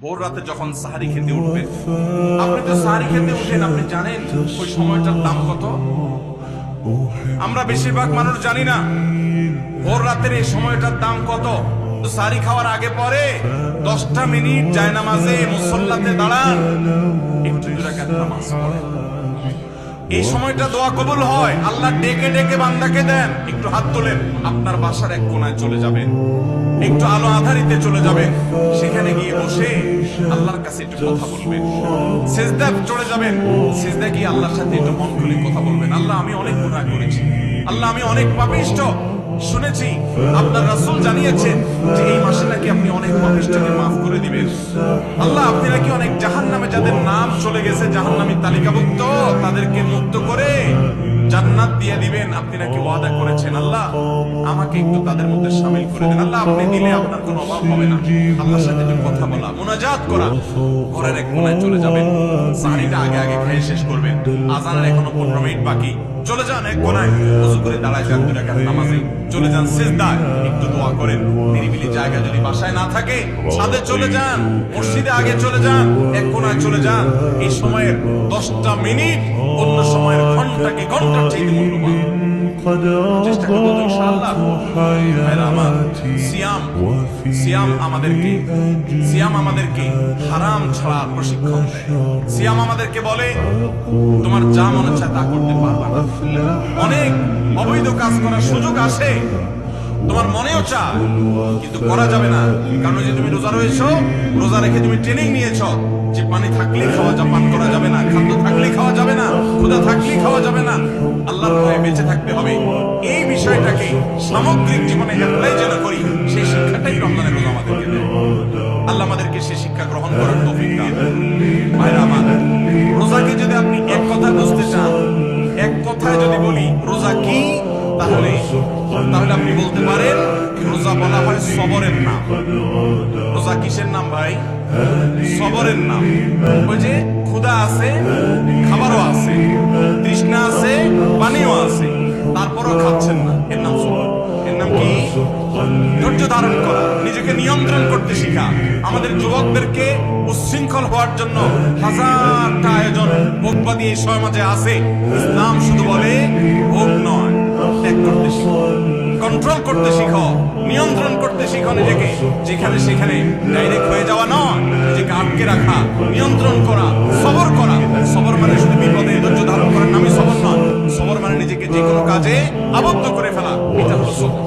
ভোর রাতে যখন সাহারি খেতে উঠবেন, আপনি তো সাহারি খেতে উঠেন, আপনি জানেন ওই সময়টার দাম কত? আমরা বেশিরভাগ মানুষ জানি না ভোর রাতের এই সময়টার দাম কত। তো সাহারি খাওয়ার আগে পরে 10টা মিনিট জায়নামাজে মুসল্লাতে দাঁড়ান, একটু 2 রাকাত নামাজ পড়েন। এই সময়টা দোয়া কবুল হয়। আল্লাহ ডেকে ডেকে বান্দাকে দেন। একটু হাত তোলেন, আপনার বাসার এক কোনায় চলে যাবেন, একটু আলো আধারিতে চলে যাবেন, সেখানে গিয়ে বসে আল্লাহর কাছে একটু কথা বলবেন। সিজদা চলে যাবেন, সিজদা গিয়ে আল্লাহর সাথে একটু মন খুলে কথা বলবেন। আল্লাহ, আমি অনেক গুনাহ করেছি, আল্লাহ আমি অনেক পাপিষ্ঠ। শুনেছি আপনার রাসূল জানিয়েছেন যে এই মাসে নাকি আপনি অনেক পাপিষ্ঠকে মাফ করে দিবেন। আল্লাহ, আপনি নাকি অনেক জাহান্নামে যাদের নাম চলে গেছে জাহান্নামী তালিকাভুক্ত, তাদেরকে মুক্ত করে জান্নাত দিয়ে দিবেন। আপনি নাকি ওয়াদা করেছেন। আল্লাহ, আমাকে একটু তাদের মধ্যে শামিল করে দেন। আল্লাহ, আপনি দিলে আপনার কোনো অভাব হবে না। আল্লাহর সাথে একটু কথা বলা, মুনাজাত করা। ঘরের এক কোনায় চলে যাবেন, সাহারিটা আগে আগে খেয়ে শেষ করবেন। আজানের এখনো 15 মিনিট বাকি। চলে যান এক কোনায়, ওযু করে দাঁড়ায় যান 2 রাকাত নামাজে। চলে যান সিজদায়, একটু দোয়া করেন। নিরিবিলি জায়গা যদি বাসায় না থাকে, ছাদে চলে যান, মসজিদে আগে চলে যান, এক কোনায় চলে যান। এই সময়ের 10টা মিনিট অন্য সময়ের ঘন্টাকে ঘন্টার চাইতে মূল্যবান। চেষ্টা করব তো ইনশাআল্লাহ। ভাইরা আমার, সিয়াম আমাদেরকে হারাম ছাড়ার প্রশিক্ষণ দেয়। সিয়াম আমাদেরকে বলে তোমার যা মনে চায় তা করতে পারবা না। অনেক অবৈধ কাজ করার সুযোগ আসে, তোমার মনেও চায়, কিন্তু করা যাবে না। কারণ যে তুমি রোজা রয়েছো, রোজা রেখে তুমি ট্রেনিং নিয়েছো যে পানি থাকলে খাওয়া পান করা যাবে না, খাদ্য থাকলে খাওয়া যাবে না, ক্ষুধা থাকলে খাওয়া যাবে না, আল্লাহর ভয়ে বেঁচে থাকতে হবে। এই বিষয়টাকে সামগ্রিক জীবনে অ্যাপ্লাই যেন করি, সেই শিক্ষাটাই রমজানের রোজা আমাদেরকে দেয়। আল্লাহ আমাদেরকে সেই শিক্ষা গ্রহণ করার তৌফিক দান। ভাইরা আমার, রোজাকে যদি আপনি এক কথায় বুঝতে চান, এক কথায় যদি বলি রোজা কি, তাহলে আপনি বলতে পারেন রোজা বলা হয় সবরের নাম। রোজা কিসের নাম ভাই? সবরের নাম। ওই যে ক্ষুধা আছে, খাবারও আছে, তৃষ্ণা আছে, পানিও আছে, তারপরও খাচ্ছেন না, এর নাম সবর। এর নাম কি? ধৈর্য ধারণ করা, নিজেকে নিয়ন্ত্রণ করতে শেখা। আমাদের যুবকদেরকে উচ্ছৃঙ্খল হওয়ার জন্য হাজারটা আয়োজন ভোগবাদী এই সমাজে আছে। ইসলাম শুধু বলে ভোগ নয়, ত্যাগ করতে শিখো, কন্ট্রোল করতে শিখো, নিয়ন্ত্রণ করতে শিখো নিজেকে। যেখানে সেখানে ডাইরেক্ট হয়ে যাওয়া নয়, নিজেকে আটকে রাখা, নিয়ন্ত্রণ করা, সবর করা। সবর মানে শুধু বিপদে ধৈর্য ধারণ করার নামই সবর নয়। সবর মানে নিজেকে যে কোনো কাজে আবদ্ধ করে ফেলা, এটা হলো সবর।